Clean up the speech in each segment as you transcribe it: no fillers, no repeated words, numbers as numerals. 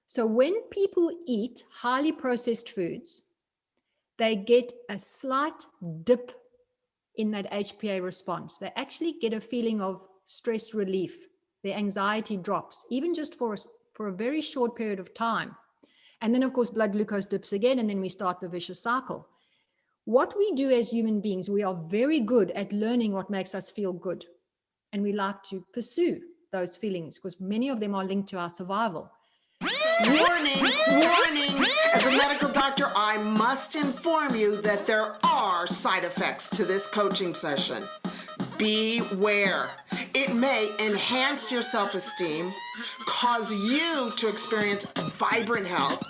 So when people eat highly processed foods, they get a slight dip in that HPA response. They actually get a feeling of stress relief. Their anxiety drops, even just for a very short period of time. And then, of course, blood glucose dips again, and then we start the vicious cycle. What we do as human beings, we are very good at learning what makes us feel good. And we like to pursue those feelings because many of them are linked to our survival. Warning, warning. As a medical doctor, I must inform you that there are side effects to this coaching session. Beware. It may enhance your self-esteem, cause you to experience vibrant health,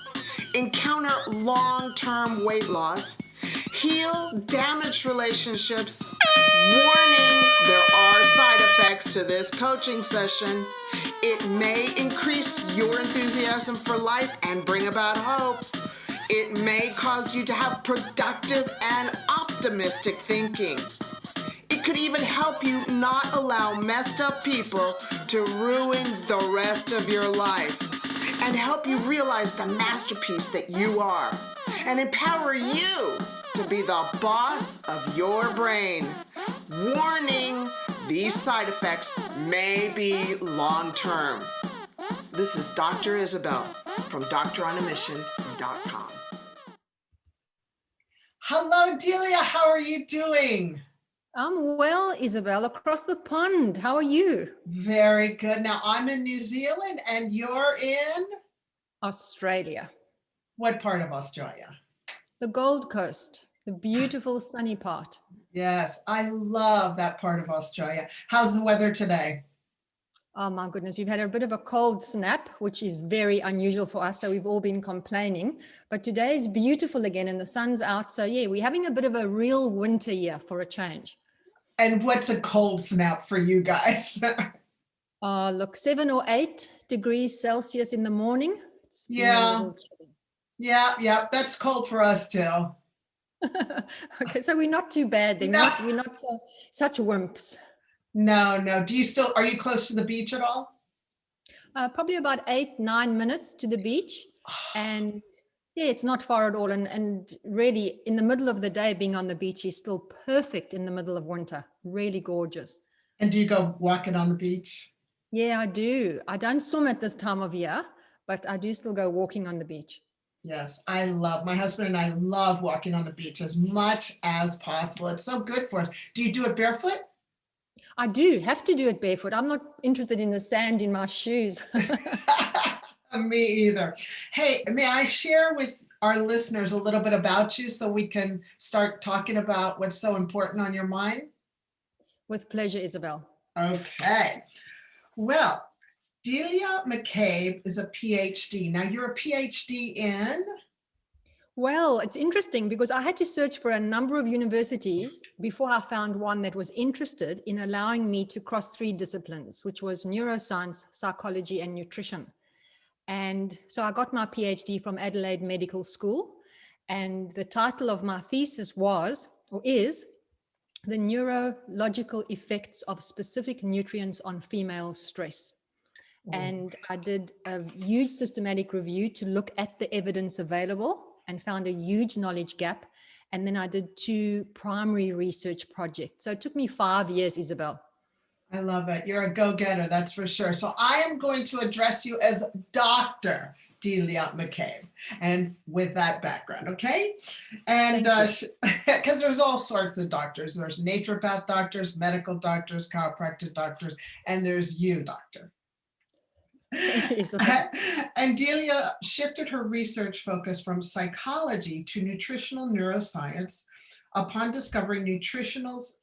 encounter long-term weight loss, heal damaged relationships. Warning, there are side effects to this coaching session. It may increase your enthusiasm for life and bring about hope. It may cause you to have productive and optimistic thinking. It could even help you not allow messed up people to ruin the rest of your life and help you realize the masterpiece that you are and empower you to be the boss of your brain. Warning, these side effects may be long-term. This is Dr. Isabel from Doctoronamission.com. Hello, Delia. How are you doing? I'm well, Isabel, across the pond. How are you? Very good. Now, I'm in New Zealand and you're in? Australia. What part of Australia? The Gold Coast, the beautiful sunny part. Yes, I love that part of Australia. How's the weather today? Oh my goodness, we've had a bit of a cold snap, which is very unusual for us. So we've all been complaining, but today is beautiful again and the sun's out. So yeah, we're having a bit of a real winter year for a change. And what's a cold snap for you guys? Look, 7 or 8 degrees Celsius in the morning. It's been a little chilly. Yeah, that's cold for us too. Okay, so we're not too bad then. No. We're not such wimps. No. Are you close to the beach at all? Probably about 8-9 minutes to the beach. And yeah, it's not far at all. And really in the middle of the day, being on the beach is still perfect in the middle of winter. Really gorgeous. And do you go walking on the beach? Yeah, I do. I don't swim at this time of year, but I do still go walking on the beach. Yes, my husband and I love walking on the beach as much as possible. It's so good for us. Do you do it barefoot? I do have to do it barefoot. I'm not interested in the sand in my shoes. Me either. Hey, may I share with our listeners a little bit about you so we can start talking about what's so important on your mind? With pleasure, Isabel. Okay. Well, Delia McCabe is a PhD. Now you're a PhD in? Well, it's interesting because I had to search for a number of universities before I found one that was interested in allowing me to cross 3 disciplines, which was neuroscience, psychology, and nutrition. And so I got my PhD from Adelaide Medical School. And the title of my thesis is The Neurological Effects of Specific Nutrients on Female Stress. And I did a huge systematic review to look at the evidence available and found a huge knowledge gap. And then I did 2 primary research projects. So it took me 5 years, Isabel. I love it. You're a go-getter, that's for sure. So I am going to address you as Dr. Delia McCabe, and with that background, okay? And because there's all sorts of doctors. There's naturopath doctors, medical doctors, chiropractic doctors, and there's you, doctor. And Delia shifted her research focus from psychology to nutritional neuroscience upon discovering nutrition's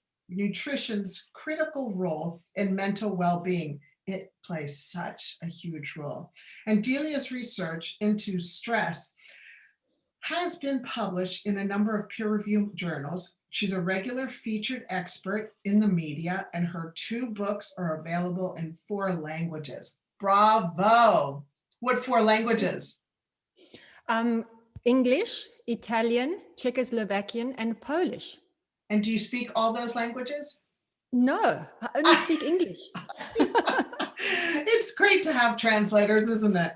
critical role in mental well-being. It plays such a huge role. And Delia's research into stress has been published in a number of peer-reviewed journals. She's a regular featured expert in the media, and her 2 books are available in 4 languages. Bravo. What 4 languages? English, Italian, Czechoslovakian, and Polish. And do you speak all those languages? No, I only speak English. It's great to have translators, isn't it?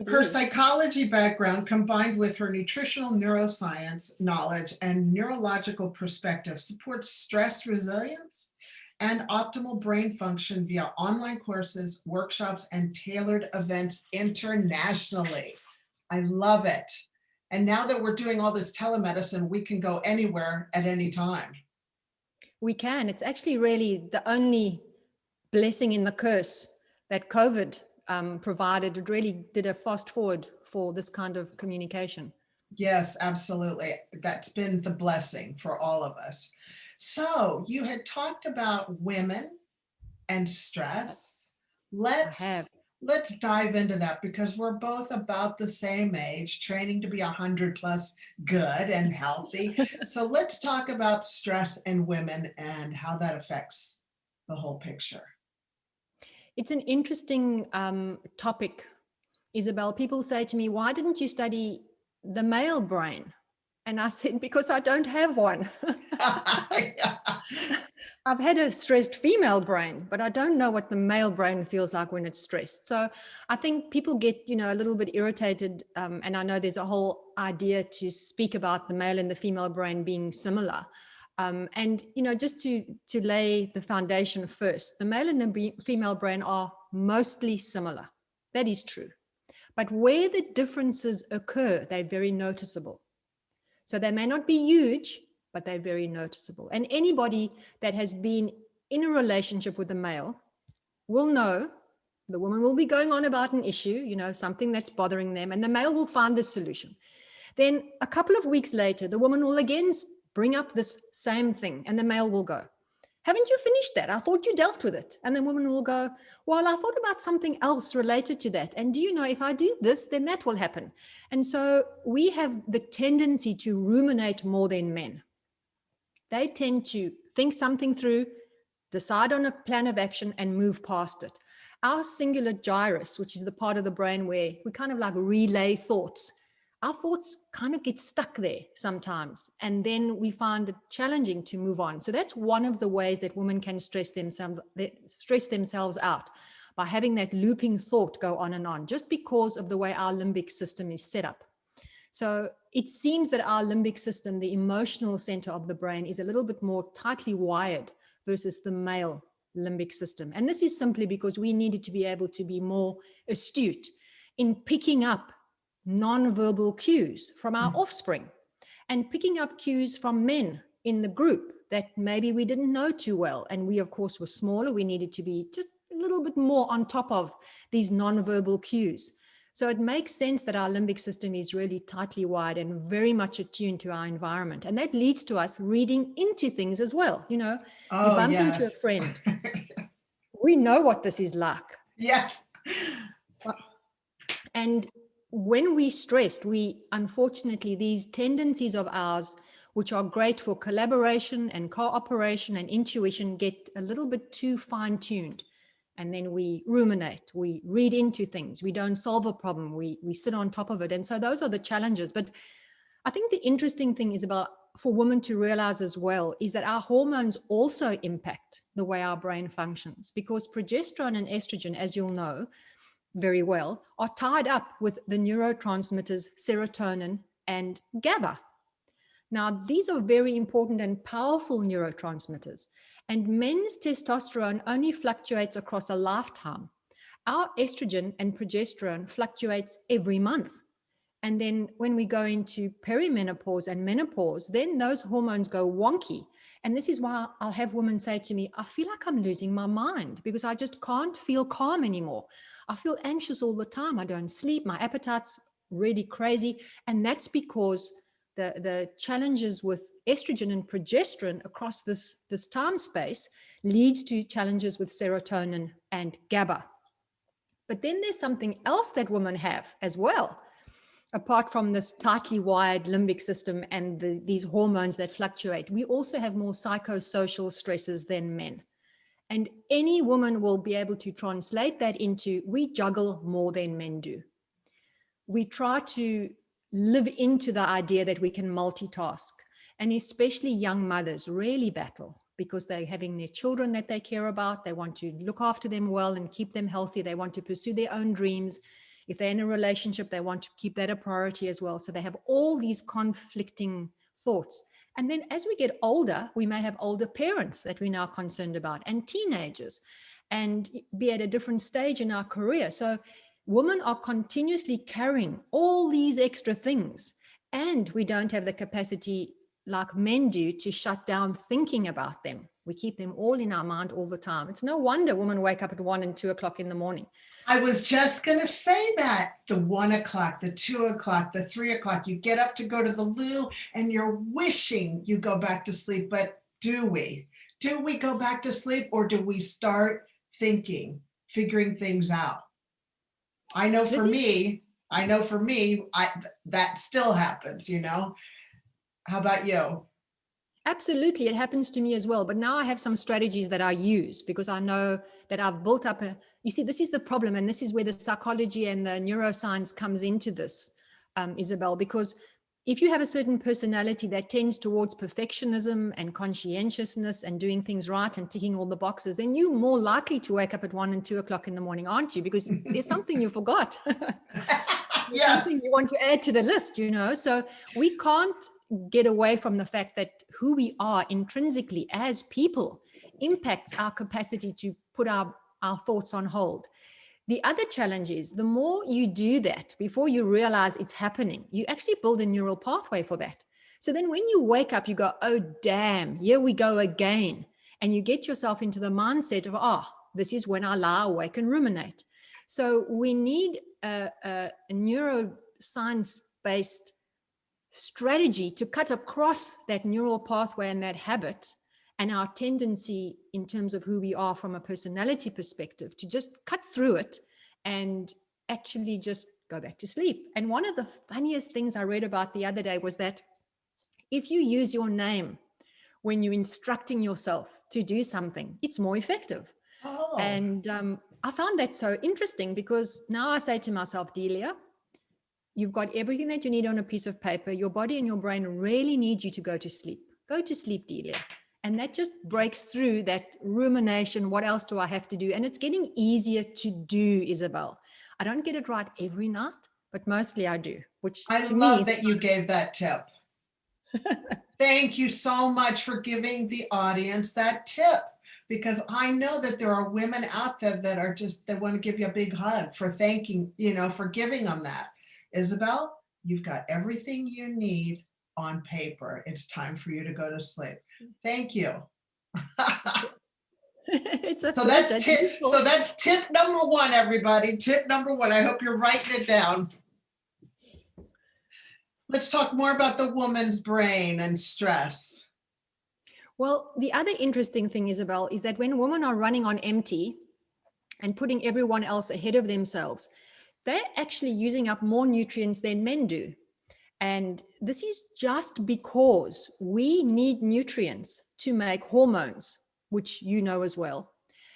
Her is. psychology background, combined with her nutritional neuroscience knowledge and neurological perspective, supports stress resilience and optimal brain function via online courses, workshops, and tailored events internationally. I love it. And now that we're doing all this telemedicine, we can go anywhere at any time. We can. It's actually really the only blessing in the curse that COVID provided. It really did a fast forward for this kind of communication. Yes, absolutely. That's been the blessing for all of us. So you had talked about women and stress. Let's dive into that, because we're both about the same age, training to be 100 plus, good and healthy. So let's talk about stress in women and how that affects the whole picture. It's an interesting topic, Isabel. People say to me, why didn't you study the male brain? And I said, because I don't have one. I've had a stressed female brain, but I don't know what the male brain feels like when it's stressed. So I think people get, a little bit irritated. And I know there's a whole idea to speak about the male and the female brain being similar. And, just to lay the foundation first, the male and the female brain are mostly similar. That is true. But where the differences occur, they're very noticeable. So they may not be huge, but they're very noticeable. And anybody that has been in a relationship with a male will know the woman will be going on about an issue, something that's bothering them, and the male will find the solution. Then a couple of weeks later, the woman will again bring up this same thing, and the male will go, haven't you finished that? I thought you dealt with it. And the woman will go, well, I thought about something else related to that. And do you know, if I do this, then that will happen. And so we have the tendency to ruminate more than men. They tend to think something through, decide on a plan of action, and move past it. Our singular gyrus, which is the part of the brain where we kind of like relay thoughts, our thoughts kind of get stuck there sometimes, and then we find it challenging to move on. So that's one of the ways that women can stress themselves out, by having that looping thought go on and on, just because of the way our limbic system is set up. So it seems that our limbic system, the emotional center of the brain, is a little bit more tightly wired versus the male limbic system. And this is simply because we needed to be able to be more astute in picking up non-verbal cues from our offspring, and picking up cues from men in the group that maybe we didn't know too well. And we, of course, were smaller. We needed to be just a little bit more on top of these non-verbal cues. So it makes sense that our limbic system is really tightly wired and very much attuned to our environment. And that leads to us reading into things as well. You bump into a friend. We know what this is like. Yes. And when we stressed, unfortunately, these tendencies of ours, which are great for collaboration and cooperation and intuition, get a little bit too fine-tuned. And then we ruminate, we read into things, we don't solve a problem, we sit on top of it. And so those are the challenges. But I think the interesting thing is for women to realize as well, is that our hormones also impact the way our brain functions, because progesterone and estrogen, as you'll know very well, are tied up with the neurotransmitters serotonin and GABA. Now, these are very important and powerful neurotransmitters, and men's testosterone only fluctuates across a lifetime. Our estrogen and progesterone fluctuates every month. And then when we go into perimenopause and menopause, then those hormones go wonky. And this is why I'll have women say to me, I feel like I'm losing my mind because I just can't feel calm anymore. I feel anxious all the time. I don't sleep. My appetite's really crazy. And that's because the challenges with estrogen and progesterone across this time space leads to challenges with serotonin and GABA. But then there's something else that women have as well. Apart from this tightly wired limbic system and these hormones that fluctuate, we also have more psychosocial stresses than men. And any woman will be able to translate that into, we juggle more than men do. We try to live into the idea that we can multitask. And especially young mothers really battle because they're having their children that they care about. They want to look after them well and keep them healthy. They want to pursue their own dreams. If they're in a relationship, they want to keep that a priority as well. So they have all these conflicting thoughts. And then as we get older, we may have older parents that we're now concerned about, and teenagers, and be at a different stage in our career. So women are continuously carrying all these extra things, and we don't have the capacity like men do to shut down thinking about them. We keep them all in our mind all the time. It's no wonder women wake up at 1 and 2 o'clock in the morning. I was just going to say that. The 1 o'clock, the 2 o'clock, the 3 o'clock, you get up to go to the loo and you're wishing you go back to sleep. But do we? Do we go back to sleep, or do we start thinking, figuring things out? I know for me, that still happens, you know. How about you? Absolutely. It happens to me as well. But now I have some strategies that I use because I know that I've built up you see, this is the problem. And this is where the psychology and the neuroscience comes into this, Isabel, because if you have a certain personality that tends towards perfectionism and conscientiousness and doing things right and ticking all the boxes, then you're more likely to wake up at 1 and 2 o'clock in the morning, aren't you? Because there's something you forgot. Yes. Something you want to add to the list, you know? So we can't get away from the fact that who we are intrinsically as people impacts our capacity to put our thoughts on hold. The other challenge is the more you do that before you realize it's happening, you actually build a neural pathway for that. So then when you wake up, you go, oh, damn, here we go again. And you get yourself into the mindset of, this is when I lie awake and ruminate. So we need a neuroscience-based strategy to cut across that neural pathway and that habit and our tendency in terms of who we are from a personality perspective to just cut through it and actually just go back to sleep. And one of the funniest things I read about the other day was that if you use your name when you're instructing yourself to do something, it's more effective. Oh. And I found that so interesting because now I say to myself, Delia, you've got everything that you need on a piece of paper. Your body and your brain really need you to go to sleep. Go to sleep, Delia. And that just breaks through that rumination. What else do I have to do? And it's getting easier to do, Isabel. I don't get it right every night, but mostly I do, which I to love me that you gave that tip. Thank you so much for giving the audience that tip, because I know that there are women out there that are they want to give you a big hug for thanking, for giving them that. Isabel, you've got everything you need on paper. It's time for you to go to sleep. Thank you. It's a So that's tip number 1, everybody. Tip number 1. I hope you're writing it down. Let's talk more about the woman's brain and stress. Well, the other interesting thing, Isabel, is that when women are running on empty and putting everyone else ahead of themselves, they're actually using up more nutrients than men do. And this is just because we need nutrients to make hormones, which you know as well.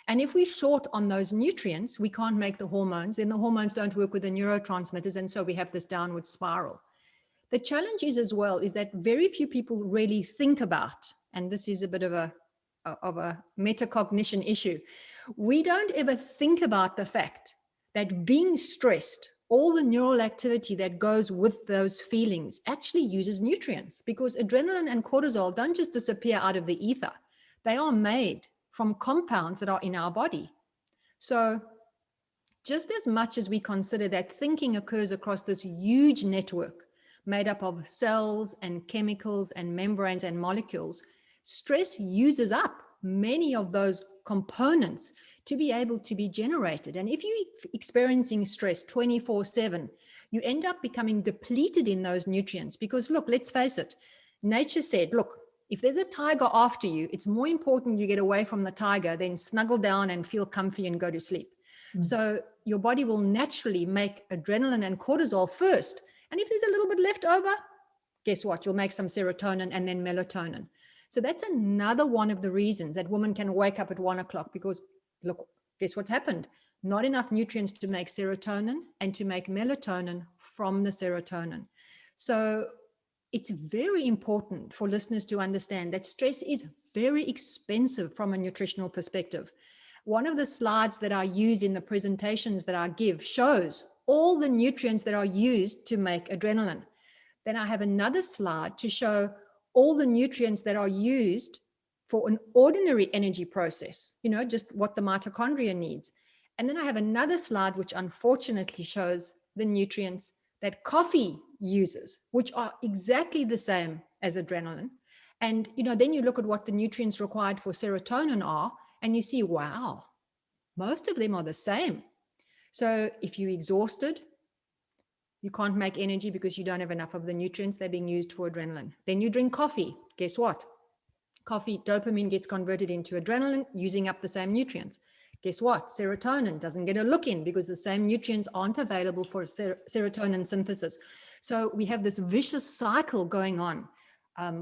And if we're short on those nutrients, we can't make the hormones, then the hormones don't work with the neurotransmitters. And so we have this downward spiral. The challenge is as well is that very few people really think about, and this is a bit of a metacognition issue. We don't ever think about the fact that being stressed, all the neural activity that goes with those feelings actually uses nutrients, because adrenaline and cortisol don't just disappear out of the ether. They are made from compounds that are in our body. So just as much as we consider that thinking occurs across this huge network made up of cells and chemicals and membranes and molecules, stress uses up many of those components to be able to be generated. And if you're experiencing stress 24/7, you end up becoming depleted in those nutrients because, look, let's face it, nature said, look, if there's a tiger after you, it's more important you get away from the tiger than snuggle down and feel comfy and go to sleep. So your body will naturally make adrenaline and cortisol first. And if there's a little bit left over, guess what? You'll make some serotonin and then melatonin. So that's another one of the reasons that women can wake up at 1 o'clock because, look, guess what's happened? Not enough nutrients to make serotonin and to make melatonin from the serotonin. So it's very important for listeners to understand that stress is very expensive from a nutritional perspective. One of the slides that I use in the presentations that I give shows all the nutrients that are used to make adrenaline. Then I have another slide to show all the nutrients that are used for an ordinary energy process, just what the mitochondria needs. And then I have another slide, which unfortunately shows the nutrients that coffee uses, which are exactly the same as adrenaline. And, then you look at what the nutrients required for serotonin are, and you see, wow, most of them are the same. So if you're exhausted, you can't make energy because you don't have enough of the nutrients that are being used for adrenaline. Then you drink coffee. Guess what? Coffee, dopamine gets converted into adrenaline, using up the same nutrients. Guess what? Serotonin doesn't get a look in because the same nutrients aren't available for serotonin synthesis. So we have this vicious cycle going on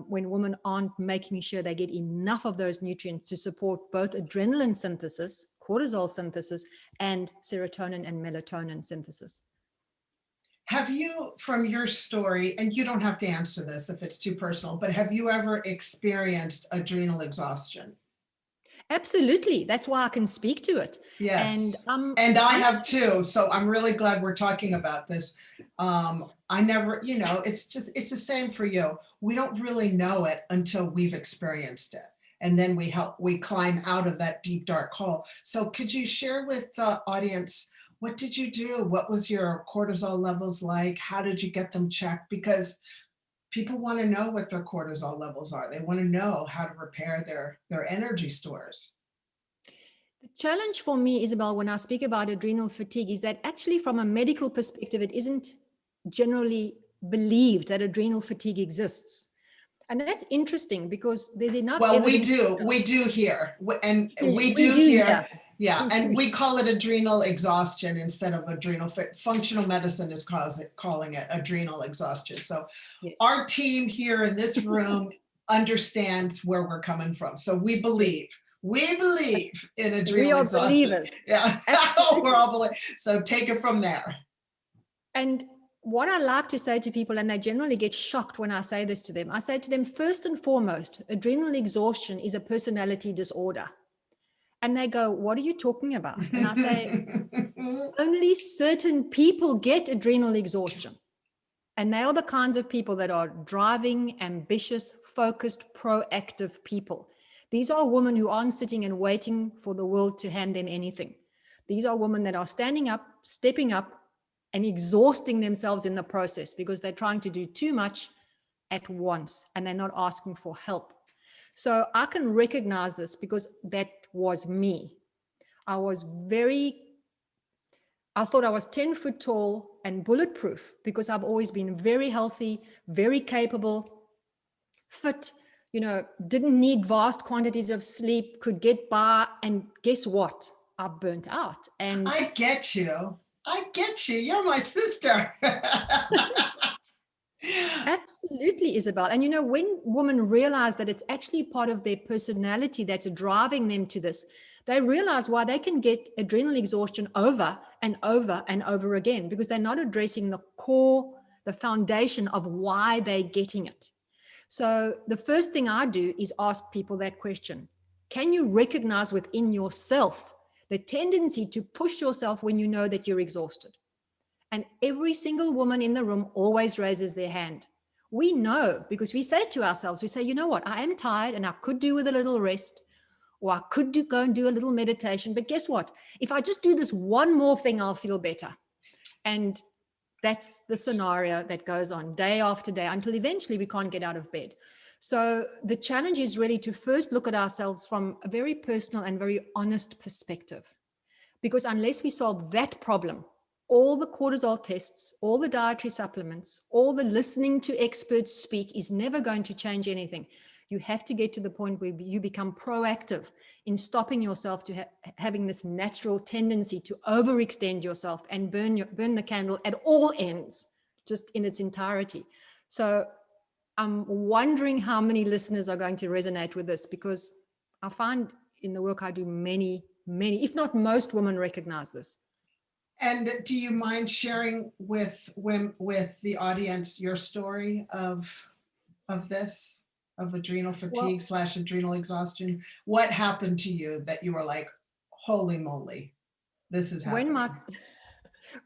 when women aren't making sure they get enough of those nutrients to support both adrenaline synthesis, cortisol synthesis, and serotonin and melatonin synthesis. Have you, from your story, and you don't have to answer this if it's too personal, but have you ever experienced adrenal exhaustion? Absolutely. That's why I can speak to it. Yes. And I have too. So I'm really glad we're talking about this. I never, it's the same for you. We don't really know it until we've experienced it. And then we climb out of that deep, dark hole. So could you share with the audience, what did you do? What was your cortisol levels like? How did you get them checked? Because people want to know what their cortisol levels are. They want to know how to repair their energy stores. The challenge for me, Isabel, when I speak about adrenal fatigue is that actually from a medical perspective, it isn't generally believed that adrenal fatigue exists. And that's interesting because there's enough evidence. We do here. And we do here. Yeah, and we call it adrenal exhaustion instead of adrenal. Functional medicine is calling it adrenal exhaustion. So yes. Our team here in this room understands where we're coming from. So we believe in adrenal exhaustion. We are believers. Yeah, we're all believers. So take it from there. And what I like to say to people, and they generally get shocked when I say this to them, I say to them, first and foremost, adrenal exhaustion is a personality disorder. And they go, what are you talking about? And I say, only certain people get adrenal exhaustion. And they are the kinds of people that are driving, ambitious, focused, proactive people. These are women who aren't sitting and waiting for the world to hand them anything. These are women that are standing up, stepping up, and exhausting themselves in the process because they're trying to do too much at once and they're not asking for help. So I can recognize this because that was me. I thought I was 10 foot tall and bulletproof because I've always been very healthy, very capable, fit, didn't need vast quantities of sleep, could get by. And guess what? I burnt out. And I get you. You're my sister. Absolutely, Isabel. And when women realize that it's actually part of their personality that's driving them to this, they realize why they can get adrenal exhaustion over and over and over again because they're not addressing the core, the foundation of why they're getting it. So the first thing I do is ask people that question. Can you recognize within yourself the tendency to push yourself when you know that you're exhausted? And every single woman in the room always raises their hand. We know because we say to ourselves, you know what, I am tired and I could do with a little rest or I could go and do a little meditation. But guess what? If I just do this one more thing, I'll feel better. And that's the scenario that goes on day after day until eventually we can't get out of bed. So the challenge is really to first look at ourselves from a very personal and very honest perspective. Because unless we solve that problem, all the cortisol tests, all the dietary supplements, all the listening to experts speak is never going to change anything. You have to get to the point where you become proactive in stopping yourself to having this natural tendency to overextend yourself and burn the candle at all ends, just in its entirety. So I'm wondering how many listeners are going to resonate with this because I find in the work I do, many, if not most women recognize this. And do you mind sharing with the audience your story of this, of adrenal fatigue / adrenal exhaustion? What happened to you that you were like, holy moly, this is happening?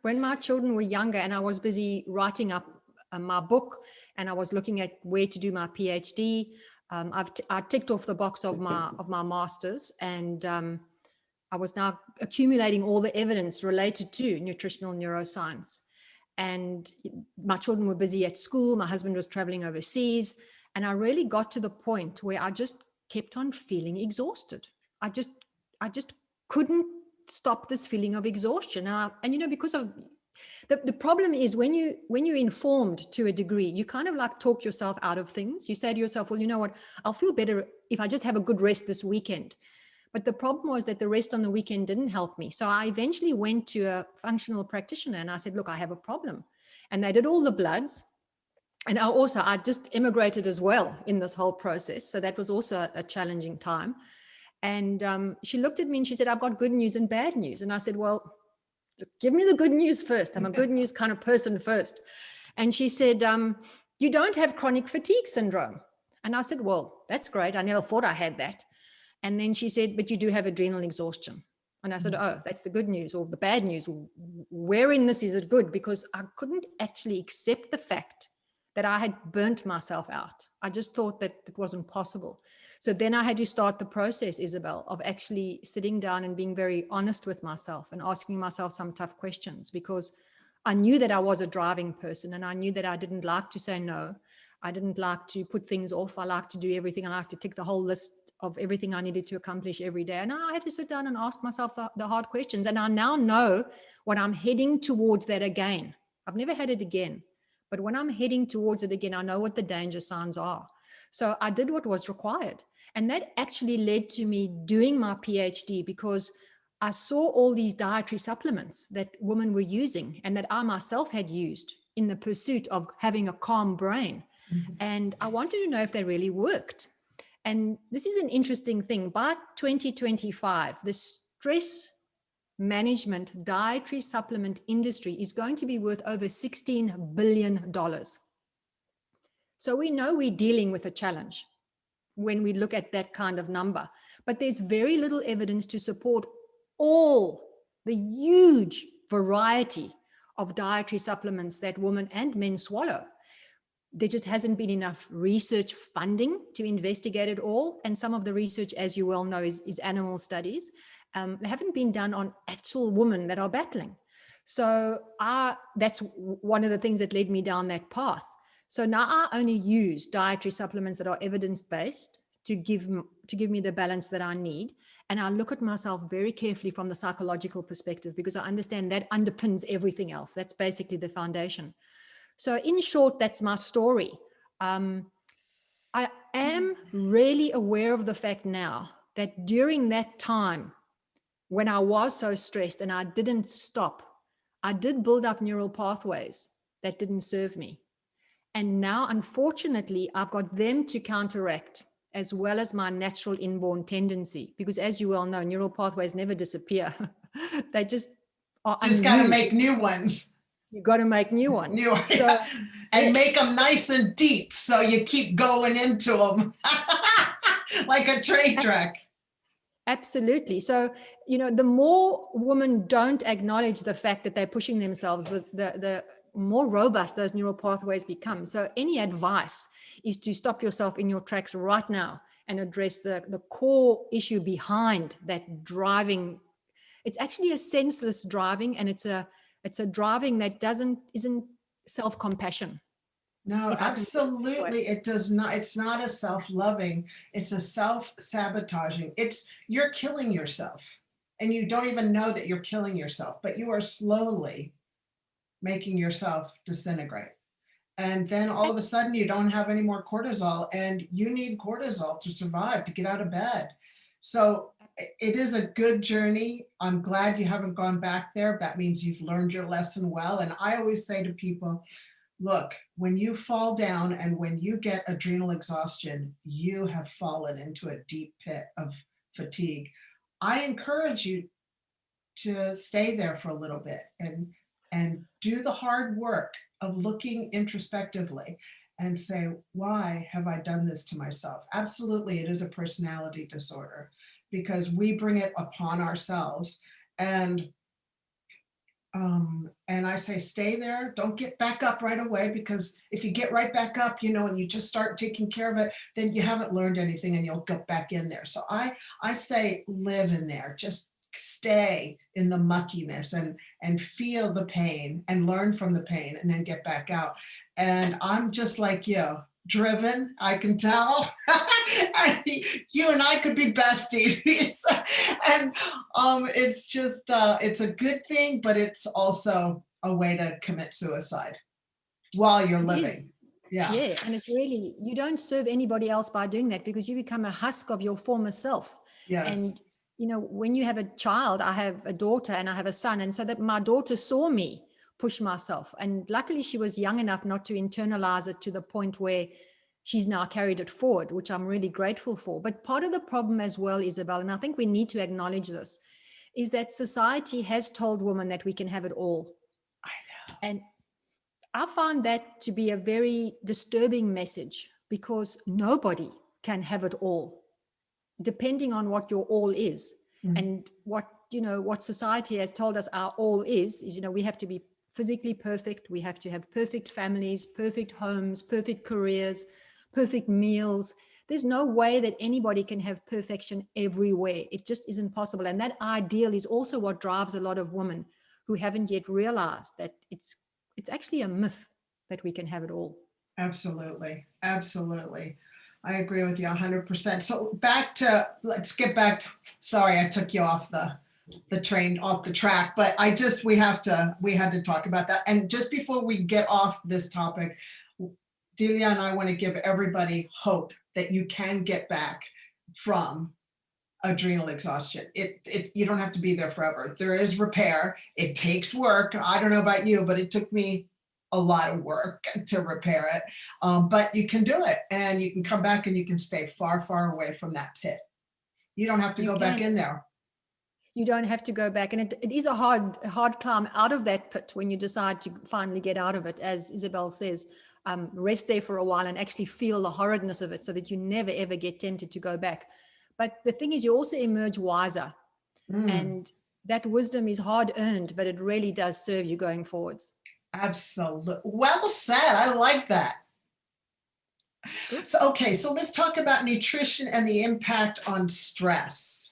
when my children were younger and I was busy writing up my book and I was looking at where to do my PhD, I ticked off the box of my master's, and I was now accumulating all the evidence related to nutritional neuroscience. And my children were busy at school. My husband was traveling overseas. And I really got to the point where I just kept on feeling exhausted. I just couldn't stop this feeling of exhaustion. And because of the problem is when you're informed to a degree, you kind of like talk yourself out of things. You say to yourself, well, you know what, I'll feel better if I just have a good rest this weekend. But the problem was that the rest on the weekend didn't help me. So I eventually went to a functional practitioner and I said, look, I have a problem. And they did all the bloods. And I just immigrated as well in this whole process. So that was also a challenging time. And she looked at me and she said, I've got good news and bad news. And I said, well, give me the good news first. I'm a good news kind of person first. And she said, you don't have chronic fatigue syndrome. And I said, well, that's great. I never thought I had that. And then she said, but you do have adrenal exhaustion. And I said, oh, that's the good news or the bad news. Where in this is it good? Because I couldn't actually accept the fact that I had burnt myself out. I just thought that it wasn't possible. So then I had to start the process, Isabel, of actually sitting down and being very honest with myself and asking myself some tough questions, because I knew that I was a driving person and I knew that I didn't like to say no. I didn't like to put things off. I like to do everything. I like to tick the whole list of everything I needed to accomplish every day. And I had to sit down and ask myself the hard questions. And I now know when I'm heading towards that again. I've never had it again. But when I'm heading towards it again, I know what the danger signs are. So I did what was required. And that actually led to me doing my PhD, because I saw all these dietary supplements that women were using and that I myself had used in the pursuit of having a calm brain. Mm-hmm. And I wanted to know if they really worked. And this is an interesting thing. By 2025, the stress management dietary supplement industry is going to be worth over $16 billion. So we know we're dealing with a challenge when we look at that kind of number, but there's very little evidence to support all the huge variety of dietary supplements that women and men swallow. There just hasn't been enough research funding to investigate it all. And some of the research, as you well know, is animal studies. They haven't been done on actual women that are battling. So that's one of the things that led me down that path. So now I only use dietary supplements that are evidence-based to give me the balance that I need. And I look at myself very carefully from the psychological perspective, because I understand that underpins everything else. That's basically the foundation. So in short, that's my story. I am really aware of the fact now that during that time when I was so stressed and I didn't stop, I did build up neural pathways that didn't serve me. And now, unfortunately, I've got them to counteract, as well as my natural inborn tendency. Because as you well know, neural pathways never disappear. They just are unused. Got to make new ones. You got to make new ones. So, and make them nice and deep so you keep going into them like a train track. Absolutely. So, the more women don't acknowledge the fact that they're pushing themselves, the more robust those neural pathways become. So any advice is to stop yourself in your tracks right now and address the core issue behind that driving. It's actually a senseless driving, and it's a driving that isn't self-compassion. No, absolutely. It does not. It's not a self-loving. It's a self-sabotaging. You're killing yourself, and you don't even know that you're killing yourself, but you are slowly making yourself disintegrate. And then all of a sudden you don't have any more cortisol, and you need cortisol to survive, to get out of bed. So it is a good journey. I'm glad you haven't gone back there. That means you've learned your lesson well. And I always say to people, look, when you fall down and when you get adrenal exhaustion, you have fallen into a deep pit of fatigue. I encourage you to stay there for a little bit and do the hard work of looking introspectively and say, why have I done this to myself? Absolutely, it is a personality disorder because we bring it upon ourselves. And And I say, stay there. Don't get back up right away, because if you get right back up, and you just start taking care of it, then you haven't learned anything and you'll get back in there. So I say, live in there. Just stay in the muckiness and feel the pain and learn from the pain and then get back out. And I'm just like you, driven, I can tell. And you and I could be besties. And it's just, it's a good thing, but it's also a way to commit suicide while you're living. Yeah. Yeah. And it's really, you don't serve anybody else by doing that, because you become a husk of your former self. Yes. And, when you have a child, I have a daughter and I have a son. And so that my daughter saw me push myself. And luckily she was young enough not to internalize it to the point where she's now carried it forward, which I'm really grateful for. But part of the problem as well, Isabel, and I think we need to acknowledge this, is that society has told women that we can have it all. I know. And I find that to be a very disturbing message, because nobody can have it all, depending on what your all is. Mm-hmm. And what society has told us our all is, we have to be physically perfect. We have to have perfect families, perfect homes, perfect careers, perfect meals. There's no way that anybody can have perfection everywhere. It just isn't possible. And that ideal is also what drives a lot of women who haven't yet realized that it's actually a myth that we can have it all. Absolutely. Absolutely. I agree with you 100%. So let's get back to, sorry, I took you off the train, off the track, but we had to talk about that. And just before we get off this topic, Delia and I want to give everybody hope that you can get back from adrenal exhaustion. You don't have to be there forever. There is repair. It takes work. I don't know about you, but it took me a lot of work to repair it. But you can do it, and you can come back and you can stay far, far away from that pit. You don't have to go back in there. You don't have to go back. And it is a hard climb out of that pit when you decide to finally get out of it. As Isabel says, rest there for a while and actually feel the horridness of it, so that you never, ever get tempted to go back. But the thing is, you also emerge wiser. And that wisdom is hard earned, but it really does serve you going forwards. Absolutely. Well said. I like that. So let's talk about nutrition and the impact on stress.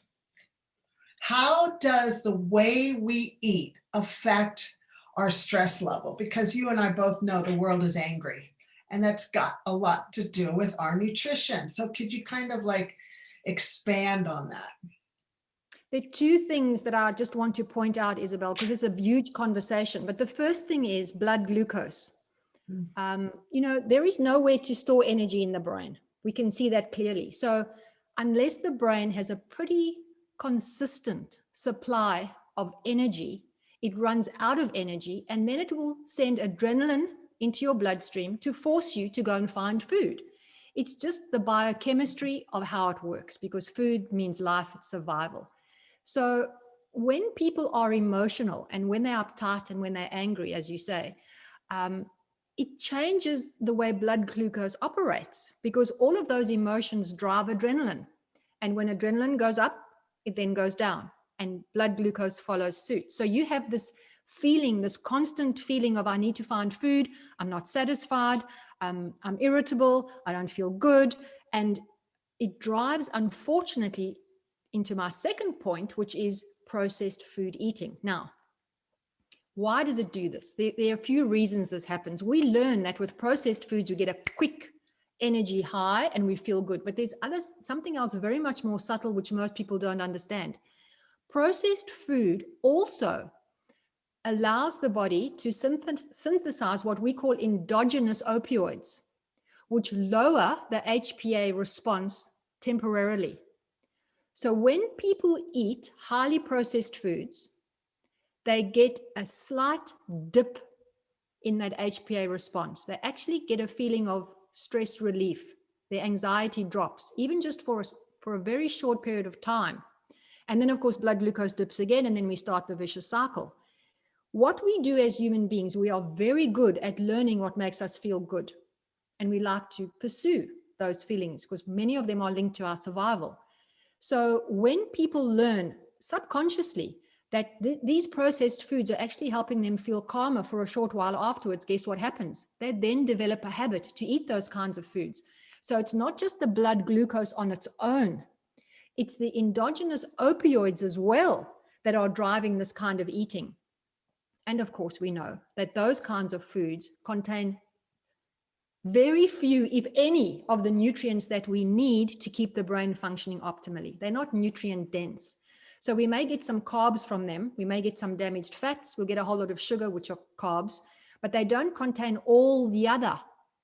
How does the way we eat affect our stress level? Because you and I both know the world is angry, and that's got a lot to do with our nutrition. So could you kind of expand on that? There are two things that I just want to point out, Isabel, because it's a huge conversation. But the first thing is blood glucose. There is nowhere to store energy in the brain. We can see that clearly. So unless the brain has a pretty consistent supply of energy, it runs out of energy, and then it will send adrenaline into your bloodstream to force you to go and find food. It's just the biochemistry of how it works, because food means life, it's survival. So when people are emotional, and when they're uptight and when they're angry, as you say, it changes the way blood glucose operates, because all of those emotions drive adrenaline. And when adrenaline goes up, it then goes down, and blood glucose follows suit. So you have this feeling, this constant feeling of, I need to find food, I'm not satisfied, I'm irritable, I don't feel good. And it drives, unfortunately, into my second point, which is processed food eating. Now, why does it do this? There are a few reasons this happens. We learn that with processed foods, we get a quick energy high and we feel good. But there's something else very much more subtle, which most people don't understand. Processed food also allows the body to synthesize what we call endogenous opioids, which lower the HPA response temporarily. So when people eat highly processed foods, they get a slight dip in that HPA response. They actually get a feeling of stress relief. Their anxiety drops, even just for a very short period of time. And then, of course, blood glucose dips again, and then we start the vicious cycle. What we do as human beings, we are very good at learning what makes us feel good. And we like to pursue those feelings, because many of them are linked to our survival. So when people learn subconsciously that these processed foods are actually helping them feel calmer for a short while afterwards. Guess what happens? They then develop a habit to eat those kinds of foods. So it's not just the blood glucose on its own, it's the endogenous opioids as well that are driving this kind of eating. And of course, we know that those kinds of foods contain very few, if any, of the nutrients that we need to keep the brain functioning optimally. They're not nutrient dense. So we may get some carbs from them. We may get some damaged fats. We'll get a whole lot of sugar, which are carbs, but they don't contain all the other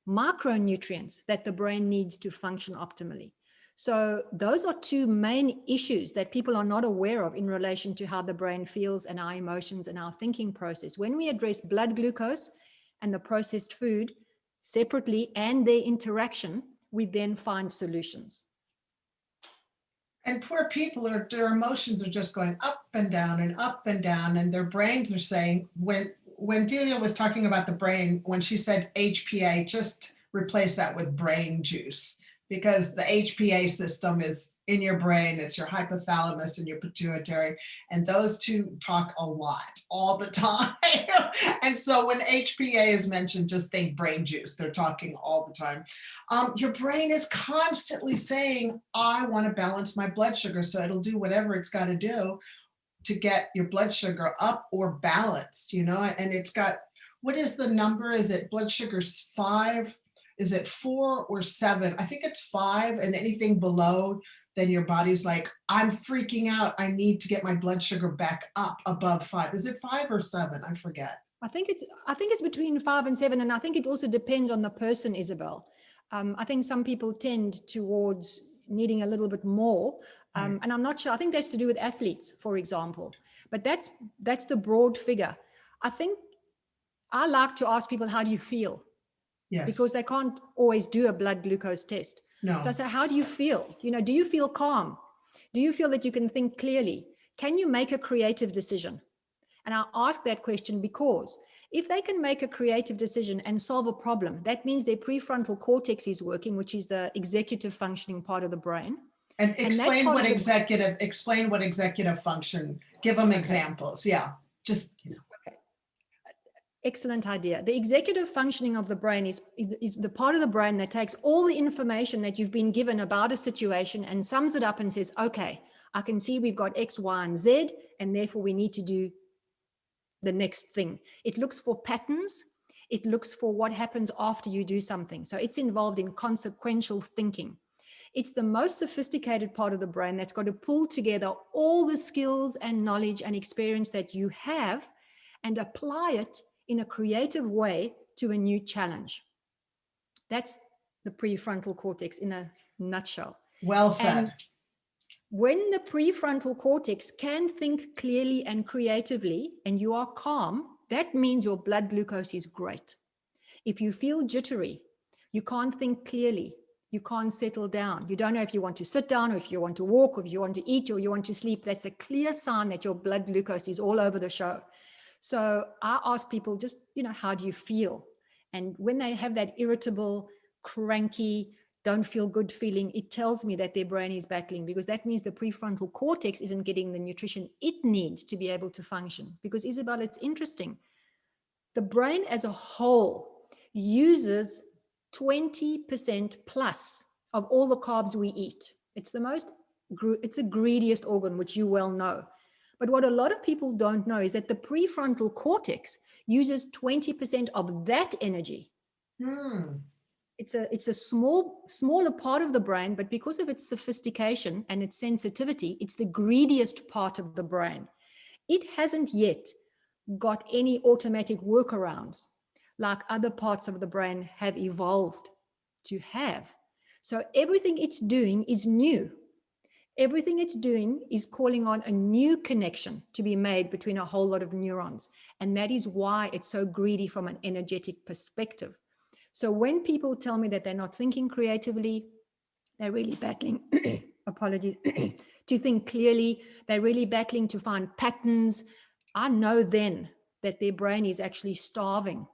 macronutrients that the brain needs to function optimally. So those are two main issues that people are not aware of in relation to how the brain feels and our emotions and our thinking process. When we address blood glucose and the processed food separately and their interaction, we then find solutions. And poor people, their emotions are just going up and down and up and down, and their brains are saying, when Delia was talking about the brain, when she said HPA, just replace that with brain juice, because the HPA system is in your brain. It's your hypothalamus and your pituitary, and those two talk a lot all the time. And so when HPA is mentioned, just think brain juice. They're talking all the time. Your brain is constantly saying, I want to balance my blood sugar, so it'll do whatever it's got to do to get your blood sugar up or balanced, you know. And it's got, what is the number? Is it blood sugar's 5? Is it 4 or 7? I think it's 5, and anything below, then your body's like, I'm freaking out. I need to get my blood sugar back up above 5. Is it 5 or 7? I forget. I think it's between 5 and 7, and I think it also depends on the person, Isabel. I think some people tend towards needing a little bit more, and I'm not sure. I think that's to do with athletes, for example. But that's the broad figure. I think I like to ask people, how do you feel? Yes. Because they can't always do a blood glucose test. No. So I say, how do you feel? You know, do you feel calm? Do you feel that you can think clearly? Can you make a creative decision? And I ask that question because if they can make a creative decision and solve a problem, that means their prefrontal cortex is working, which is the executive functioning part of the brain. And explain what executive function, give them examples. Yeah, just, you know. Excellent idea. The executive functioning of the brain is the part of the brain that takes all the information that you've been given about a situation and sums it up and says, okay, I can see we've got X, Y, and Z, and therefore we need to do the next thing. It looks for patterns. It looks for what happens after you do something. So it's involved in consequential thinking. It's the most sophisticated part of the brain that's got to pull together all the skills and knowledge and experience that you have and apply it in a creative way to a new challenge. That's the prefrontal cortex in a nutshell. Well said. And when the prefrontal cortex can think clearly and creatively, and you are calm, that means your blood glucose is great. If you feel jittery, you can't think clearly, you can't settle down, you don't know if you want to sit down or if you want to walk or if you want to eat or you want to sleep, that's a clear sign that your blood glucose is all over the show. So I ask people just, you know, how do you feel? And when they have that irritable, cranky, don't feel good feeling, it tells me that their brain is battling, because that means the prefrontal cortex isn't getting the nutrition it needs to be able to function. Because Isabel, it's interesting. The brain as a whole uses 20% plus of all the carbs we eat. It's the greediest organ, which you well know. But what a lot of people don't know is that the prefrontal cortex uses 20% of that energy. It's a smaller part of the brain, but because of its sophistication and its sensitivity, it's the greediest part of the brain. It hasn't yet got any automatic workarounds like other parts of the brain have evolved to have. So everything it's doing is new. Everything it's doing is calling on a new connection to be made between a whole lot of neurons. And that is why it's so greedy from an energetic perspective. So when people tell me that they're not thinking creatively, they're really battling, apologies, to think clearly, they're really battling to find patterns, I know then that their brain is actually starving.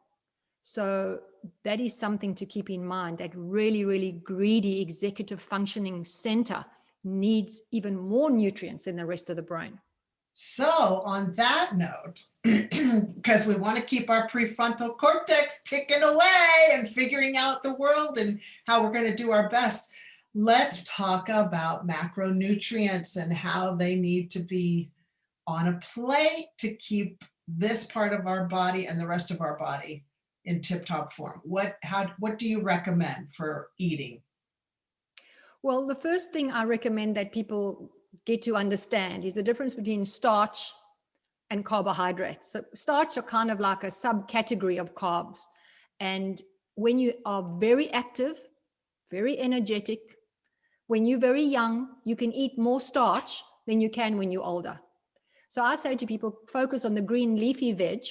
So that is something to keep in mind, that really, really greedy executive functioning center needs even more nutrients than the rest of the brain. So on that note, because we want to keep our prefrontal cortex ticking away and figuring out the world and how we're going to do our best, let's talk about macronutrients and how they need to be on a plate to keep this part of our body and the rest of our body in tip-top form. What do you recommend for eating? Well, the first thing I recommend that people get to understand is the difference between starch and carbohydrates. So starch are kind of like a subcategory of carbs. And when you are very active, very energetic, when you're very young, you can eat more starch than you can when you're older. So I say to people, focus on the green leafy veg,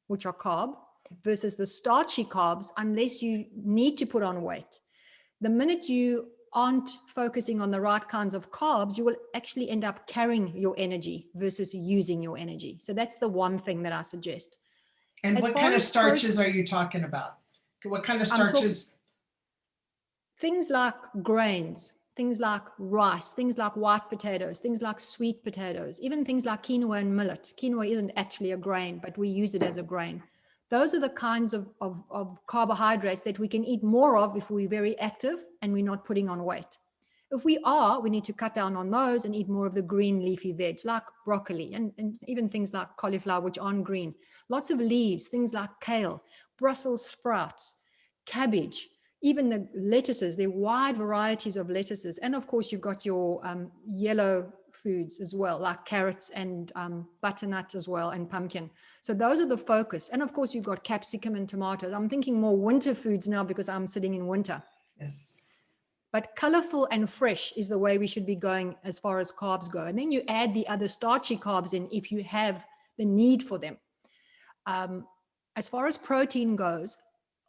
which are carb, versus the starchy carbs, unless you need to put on weight. The minute you aren't focusing on the right kinds of carbs, you will actually end up carrying your energy versus using your energy. So that's the one thing that I suggest. And what kind of starches are you talking about? What kind of starches? Things like grains, things like rice, things like white potatoes, things like sweet potatoes, even things like quinoa and millet. Quinoa isn't actually a grain, but we use it as a grain. Those are the kinds of carbohydrates that we can eat more of if we're very active and we're not putting on weight. If we are, we need to cut down on those and eat more of the green leafy veg, like broccoli and even things like cauliflower, which aren't green. Lots of leaves, things like kale, Brussels sprouts, cabbage, even the lettuces. There are wide varieties of lettuces. And of course, you've got your yellow foods as well, like carrots and butternut as well, and pumpkin. So those are the focus. And of course, you've got capsicum and tomatoes. I'm thinking more winter foods now because I'm sitting in winter. Yes. But colorful and fresh is the way we should be going as far as carbs go. And then you add the other starchy carbs in if you have the need for them. As far as protein goes,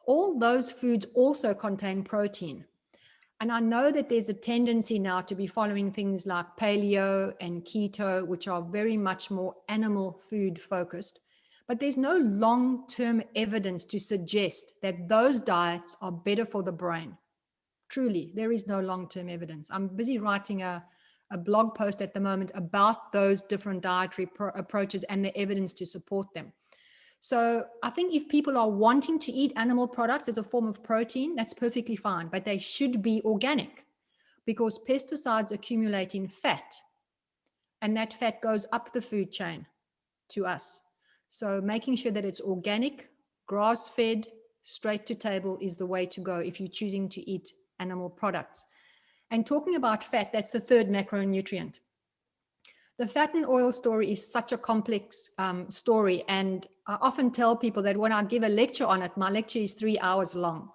all those foods also contain protein. And I know that there's a tendency now to be following things like paleo and keto, which are very much more animal food focused. But there's no long-term evidence to suggest that those diets are better for the brain. Truly, there is no long-term evidence. I'm busy writing a blog post at the moment about those different dietary approaches and the evidence to support them. So I think if people are wanting to eat animal products as a form of protein, that's perfectly fine, but they should be organic because pesticides accumulate in fat and that fat goes up the food chain to us. So making sure that it's organic, grass-fed, straight to table is the way to go if you're choosing to eat animal products. And talking about fat, that's the third macronutrient. The Fatten Oil Story is such a complex story, and I often tell people that when I give a lecture on it, my lecture is 3 hours long.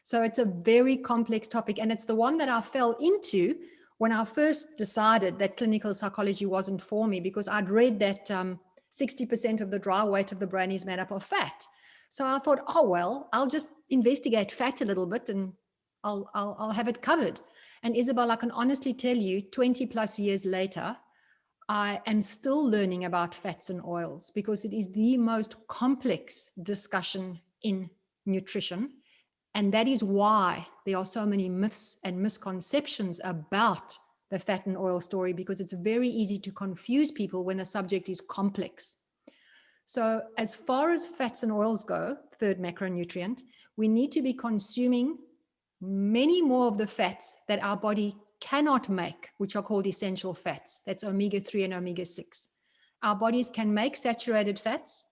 So it's a very complex topic, and it's the one that I fell into when I first decided that clinical psychology wasn't for me, because I'd read that 60% of the dry weight of the brain is made up of fat. So I thought, oh, well, I'll just investigate fat a little bit and I'll have it covered. And Isabel, I can honestly tell you, 20 plus years later, I am still learning about fats and oils because it is the most complex discussion in nutrition. And that is why there are so many myths and misconceptions about the fat and oil story, because it's very easy to confuse people when a subject is complex. So as far as fats and oils go, third macronutrient, we need to be consuming many more of the fats that our body cannot make, which are called essential fats. That's omega-3 and omega-6. Our bodies can make saturated fats.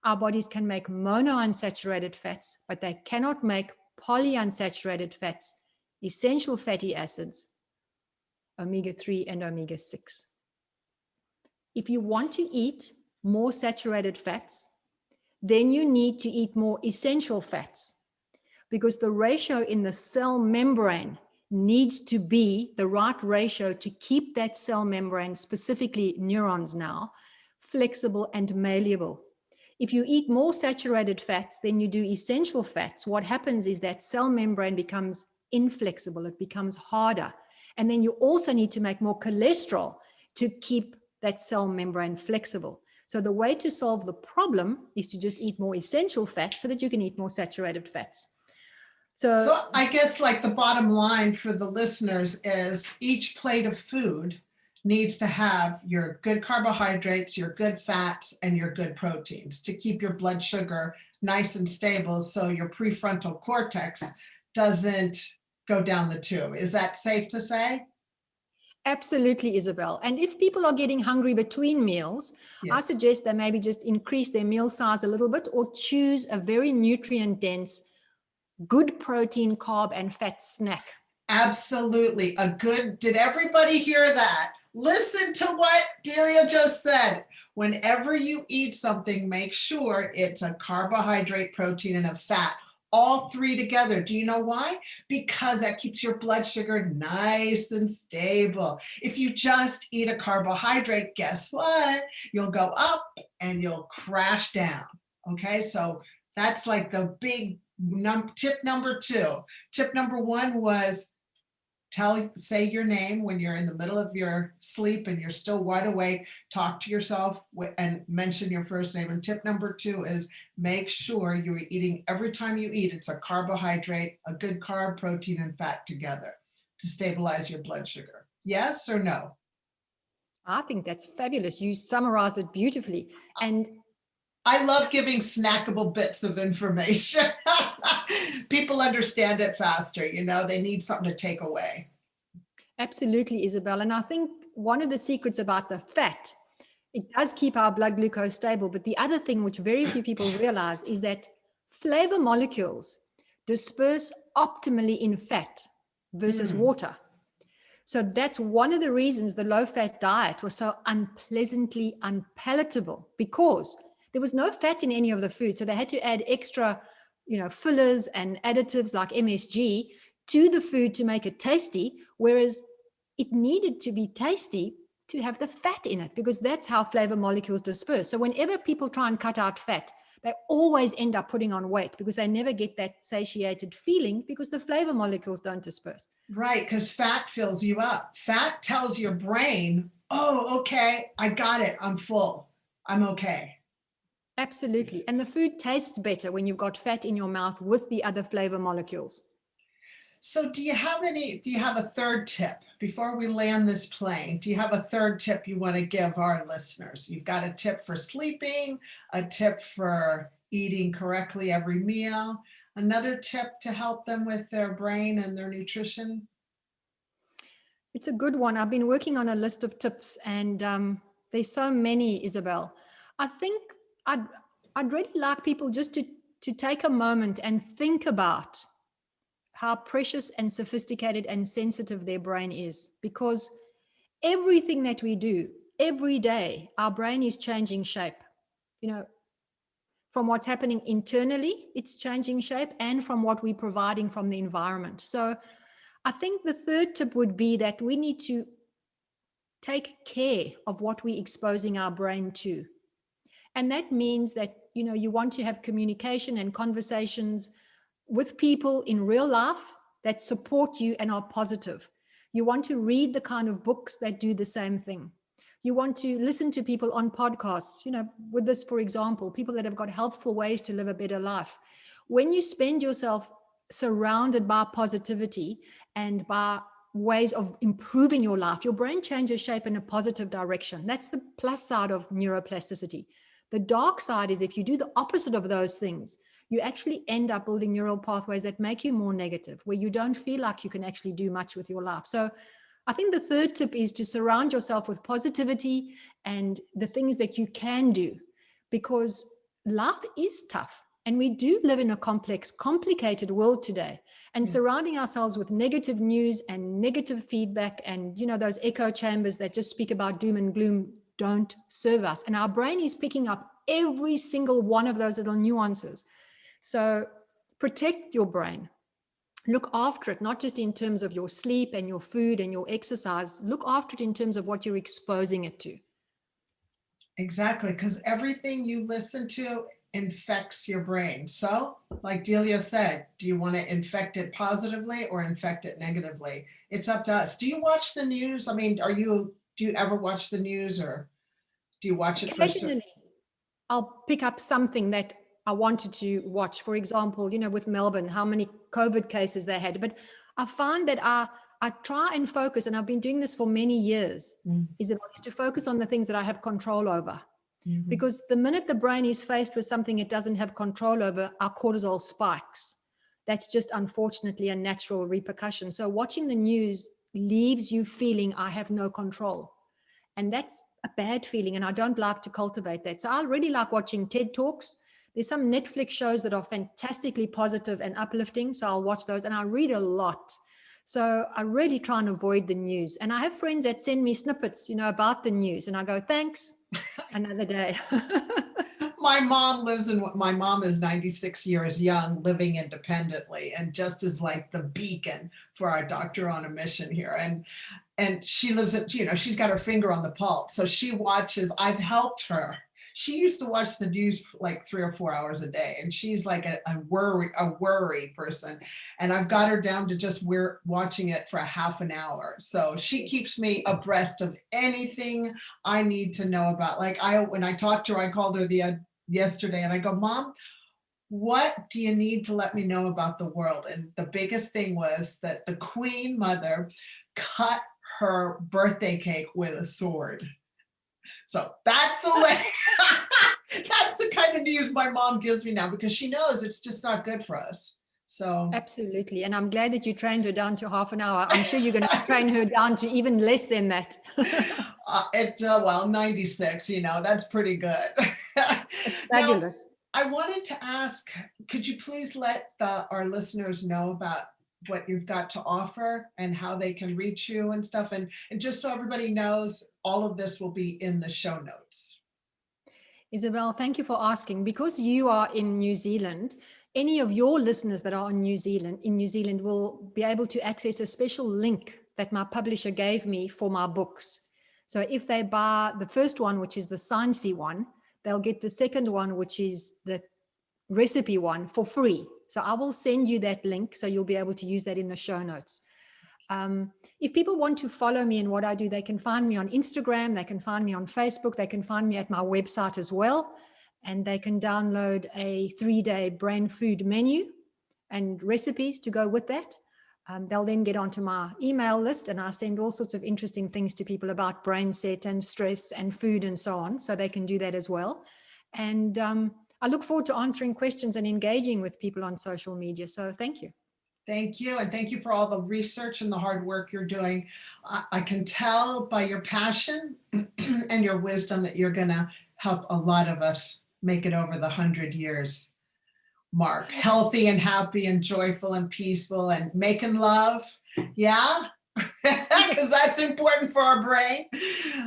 Our bodies can make monounsaturated fats, but they cannot make polyunsaturated fats, essential fatty acids, omega-3 and omega-6. If you want to eat more saturated fats, then you need to eat more essential fats, because the ratio in the cell membrane needs to be the right ratio to keep that cell membrane, specifically neurons now, flexible and malleable. If you eat more saturated fats than you do essential fats, what happens is that cell membrane becomes inflexible, it becomes harder. And then you also need to make more cholesterol to keep that cell membrane flexible. So the way to solve the problem is to just eat more essential fats so that you can eat more saturated fats. So I guess like the bottom line for the listeners is each plate of food needs to have your good carbohydrates, your good fats, and your good proteins to keep your blood sugar nice and stable so your prefrontal cortex doesn't go down the tube. Is that safe to say? Absolutely, Isabel. And if people are getting hungry between meals, I Yes. suggest they maybe just increase their meal size a little bit or choose a very nutrient dense, good protein, carb, and fat snack. Absolutely. Did everybody hear that? Listen to what Delia just said. Whenever you eat something, make sure it's a carbohydrate, protein, and a fat. All three together. Do you know why? Because that keeps your blood sugar nice and stable. If you just eat a carbohydrate, guess what? You'll go up and you'll crash down. Okay, so that's like the big tip number 2. Tip number 1 was say your name when you're in the middle of your sleep and you're still wide awake. Talk to yourself and mention your first name. And tip number 2 is make sure you're eating, every time you eat, it's a carbohydrate, a good carb, protein, and fat together to stabilize your blood sugar. Yes or no? I think that's fabulous. You summarized it beautifully. And I love giving snackable bits of information. People understand it faster, they need something to take away. Absolutely, Isabel. And I think one of the secrets about the fat, it does keep our blood glucose stable. But the other thing which very few people realize is that flavor molecules disperse optimally in fat versus water. So that's one of the reasons the low-fat diet was so unpleasantly unpalatable, because there was no fat in any of the food. So they had to add extra, fillers and additives like MSG to the food to make it tasty, whereas it needed to be tasty to have the fat in it, because that's how flavor molecules disperse. So whenever people try and cut out fat, they always end up putting on weight because they never get that satiated feeling because the flavor molecules don't disperse. Right, because fat fills you up. Fat tells your brain, oh, okay, I got it. I'm full. I'm okay. Absolutely. And the food tastes better when you've got fat in your mouth with the other flavor molecules. So do you have a third tip before we land this plane? Do you have a third tip you want to give our listeners? You've got a tip for sleeping, a tip for eating correctly every meal, another tip to help them with their brain and their nutrition? It's a good one. I've been working on a list of tips, and there's so many, Isabel. I think I'd really like people just to take a moment and think about how precious and sophisticated and sensitive their brain is, because everything that we do every day, our brain is changing shape. From what's happening internally, it's changing shape, and from what we're providing from the environment. So I think the third tip would be that we need to take care of what we're exposing our brain to. And that means that, you want to have communication and conversations with people in real life that support you and are positive. You want to read the kind of books that do the same thing. You want to listen to people on podcasts, with this, for example, people that have got helpful ways to live a better life. When you spend yourself surrounded by positivity and by ways of improving your life, your brain changes shape in a positive direction. That's the plus side of neuroplasticity. The dark side is if you do the opposite of those things, you actually end up building neural pathways that make you more negative, where you don't feel like you can actually do much with your life. So I think the third tip is to surround yourself with positivity and the things that you can do, because life is tough. And we do live in a complex, complicated world today. And surrounding ourselves with negative news and negative feedback and, those echo chambers that just speak about doom and gloom don't serve us. And our brain is picking up every single one of those little nuances. So protect your brain. Look after it, not just in terms of your sleep and your food and your exercise. Look after it in terms of what you're exposing it to. Exactly, because everything you listen to infects your brain. So, like Delia said, do you want to infect it positively or infect it negatively? It's up to us. Do you watch the news? I mean, do you ever watch the news, or do you watch it occasionally? I'll pick up something that I wanted to watch. For example, with Melbourne, how many COVID cases they had. But I find that I I try and focus, and I've been doing this for many years, Mm. is to focus on the things that I have control over. Mhm. Because the minute the brain is faced with something it doesn't have control over, our cortisol spikes. That's just unfortunately a natural repercussion. So watching the news leaves you feeling I have no control. And that's a bad feeling. And I don't like to cultivate that. So I really like watching TED Talks. There's some Netflix shows that are fantastically positive and uplifting. So I'll watch those, and I read a lot. So I really try and avoid the news. And I have friends that send me snippets, about the news. And I go, thanks, another day. My mom is 96 years young, living independently, and just is like the beacon for our Doctor on a Mission here. And she lives at, she's got her finger on the pulse. So she watches, I've helped her. She used to watch the news like 3 or 4 hours a day. And she's like a worry person. And I've got her down to just watching it for a half an hour. So she keeps me abreast of anything I need to know about. Like when I talked to her, I called her yesterday and I go, Mom, what do you need to let me know about the world? And the biggest thing was that the Queen Mother cut her birthday cake with a sword. So that's that's the kind of news my mom gives me now, because she knows it's just not good for us. So absolutely. And I'm glad that you trained her down to half an hour. I'm sure you're going to train her down to even less than that. Well, 96, that's pretty good. It's fabulous. Now, I wanted to ask, could you please let our listeners know about what you've got to offer and how they can reach you and stuff? And just so everybody knows, all of this will be in the show notes. Isabel, thank you for asking. Because you are in New Zealand, any of your listeners that are in New Zealand will be able to access a special link that my publisher gave me for my books. So if they buy the first one, which is the sciencey one, they'll get the second one, which is the recipe one, for free. So I will send you that link so you'll be able to use that in the show notes. If people want to follow me and what I do, they can find me on Instagram, they can find me on Facebook, they can find me at my website as well, and they can download a 3-day brain food menu and recipes to go with that. They'll then get onto my email list, and I send all sorts of interesting things to people about brain set and stress and food and so on, so they can do that as well. And I look forward to answering questions and engaging with people on social media. So thank you. Thank you. And thank you for all the research and the hard work you're doing. I can tell by your passion and your wisdom that you're going to help a lot of us make it over the 100 years mark. Healthy and happy and joyful and peaceful and making love. Yeah. Because that's important for our brain.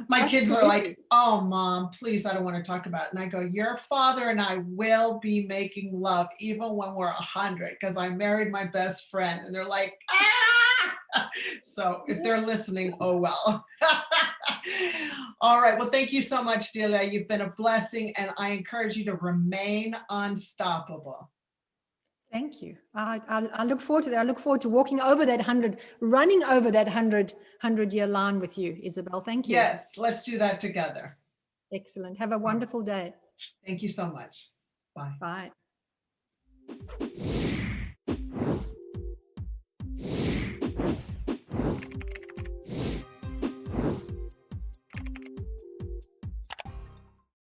My kids are like, oh, Mom, please, I don't want to talk about it. And I go, your father and I will be making love even when we're 100, because I married my best friend. And they're like, ah! So if they're listening, oh, well. All right. Well, thank you so much, Delia. You've been a blessing, and I encourage you to remain unstoppable. Thank you. I look forward to that. I look forward to walking over that 100, running over that 100-year line with you, Isabel. Thank you. Yes, let's do that together. Excellent. Have a wonderful day. Thank you so much. Bye. Bye.